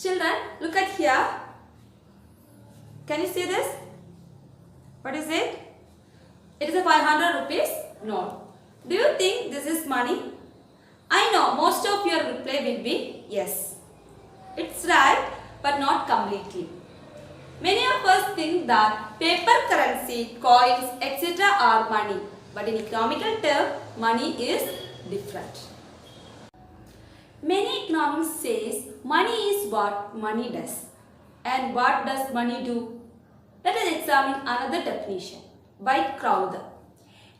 Children, look at here. Can you see this? What is it? It is a 500 rupees note. Do you think this is money? I know most of your reply will be yes. It's right, but not completely. Many of us think that paper currency, coins, etc. are money. But in economical terms, money is different. Many economists say money is what money does. And what does money do? Let us examine another definition by Crowther.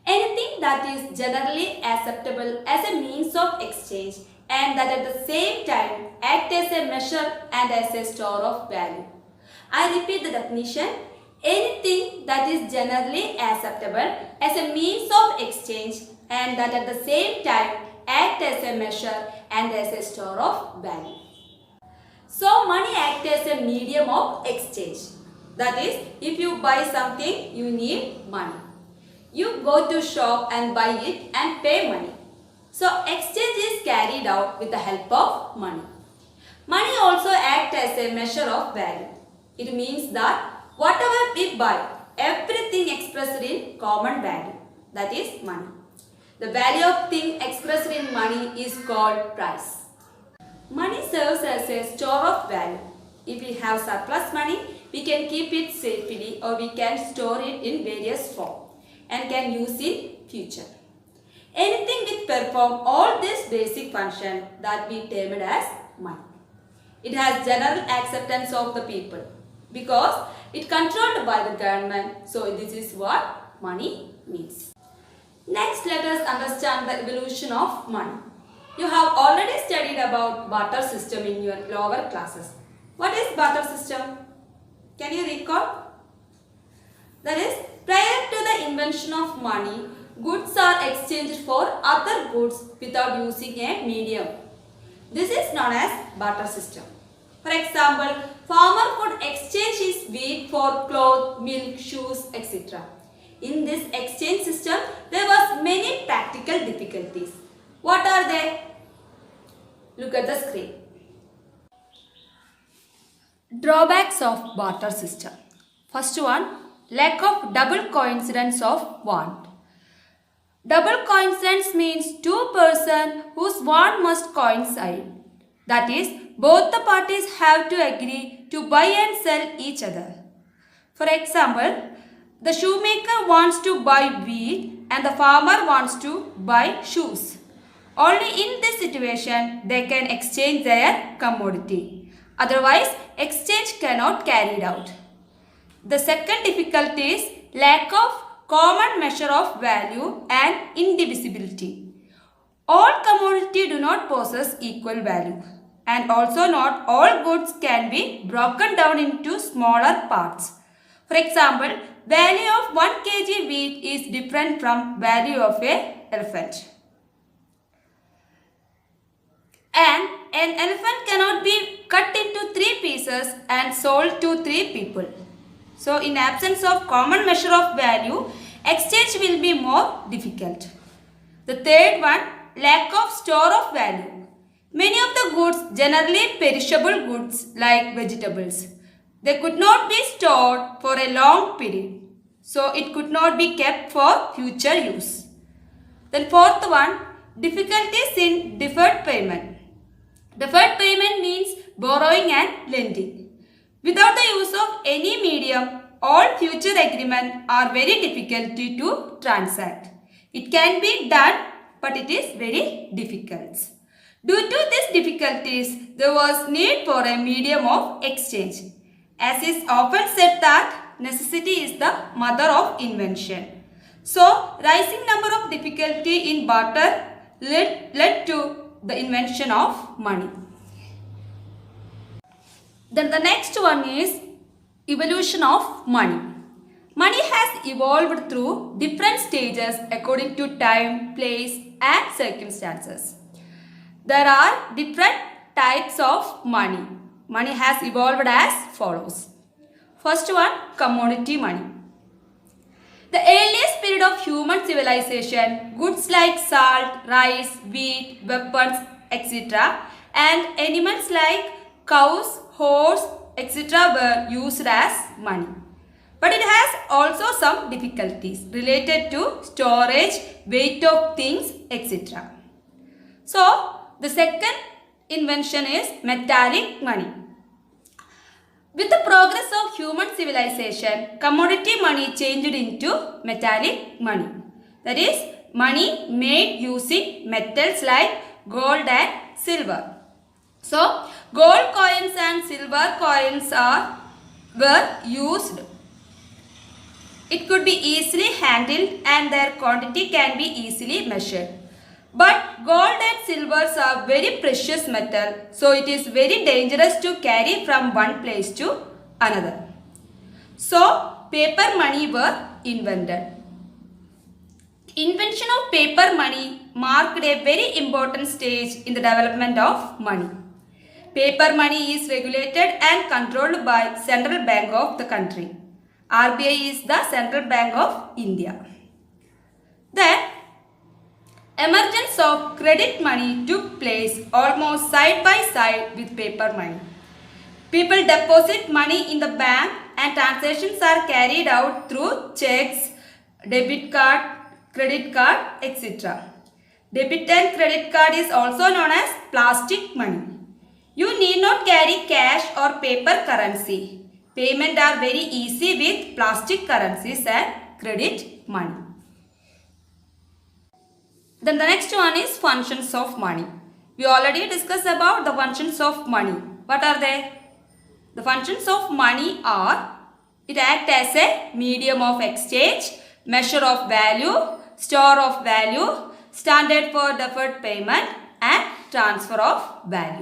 Anything that is generally acceptable as a means of exchange and that at the same time act as a measure and as a store of value. I repeat the definition. Anything that is generally acceptable as a means of exchange and that at the same time act as a measure and as a store of value. So money acts as a medium of exchange. That is, if you buy something, you need money. You go to shop and buy it and pay money. So exchange is carried out with the help of money. Money also acts as a measure of value. It means that whatever we buy, everything expressed in common value. That is money. The value of thing expressed in money is called price. Money serves as a store of value. If we have surplus money, we can keep it safely or we can store it in various forms and can use in future. Anything which perform all these basic functions that we termed as money. It has general acceptance of the people because it controlled by the government. So this is what money means. Next, let us understand the evolution of money. You have already studied about barter system in your lower classes. What is barter system? Can you recall? That is, prior to the invention of money, goods are exchanged for other goods without using a medium. This is known as barter system. For example, farmer could exchange his wheat for cloth, milk, shoes, etc. In this exchange system, there was many practical difficulties. What are they? Look at the screen. Drawbacks of barter system. First one, lack of double coincidence of want. Double coincidence means two persons whose want must coincide. That is, both the parties have to agree to buy and sell each other. For example, the shoemaker wants to buy wheat and the farmer wants to buy shoes. Only in this situation they can exchange their commodity. Otherwise, exchange cannot carried out. The second difficulty is lack of common measure of value and indivisibility. All commodities do not possess equal value, and also not all goods can be broken down into smaller parts. For example, value of 1 kg wheat is different from value of an elephant. And an elephant cannot be cut into 3 pieces and sold to 3 people. So, in absence of common measure of value, exchange will be more difficult. The third one, lack of store of value. Many of the goods, generally perishable goods like vegetables, they could not be stored for a long period. So, it could not be kept for future use. Then fourth one, difficulties in deferred payment. Deferred payment means borrowing and lending. Without the use of any medium, all future agreements are very difficult to transact. It can be done, but it is very difficult. Due to these difficulties, there was need for a medium of exchange. As is often said that necessity is the mother of invention. So, rising number of difficulty in barter led to the invention of money. Then the next one is evolution of money. Money has evolved through different stages according to time, place and circumstances. There are different types of money. Money has evolved as follows. First one, commodity money. The earliest period of human civilization, goods like salt, rice, wheat, weapons, etc. and animals like cows, horse, etc. were used as money. But it has also some difficulties related to storage, weight of things, etc. So, the second invention is metallic money. With the progress of human civilization, commodity money changed into metallic money. That is, money made using metals like gold and silver. So, gold coins and silver coins were used. It could be easily handled and their quantity can be easily measured. But gold and silvers are very precious metal, so it is very dangerous to carry from one place to another. So, paper money were invented. Invention of paper money marked a very important stage in the development of money. Paper money is regulated and controlled by Central Bank of the country. RBI is the Central Bank of India. Then, emergence of credit money took place almost side by side with paper money. People deposit money in the bank and transactions are carried out through checks, debit card, credit card, etc. Debit and credit card is also known as plastic money. You need not carry cash or paper currency. Payments are very easy with plastic currencies and credit money. Then the next one is functions of money. We already discussed about the functions of money. What are they? The functions of money are, it acts as a medium of exchange, measure of value, store of value, standard for deferred payment and transfer of value.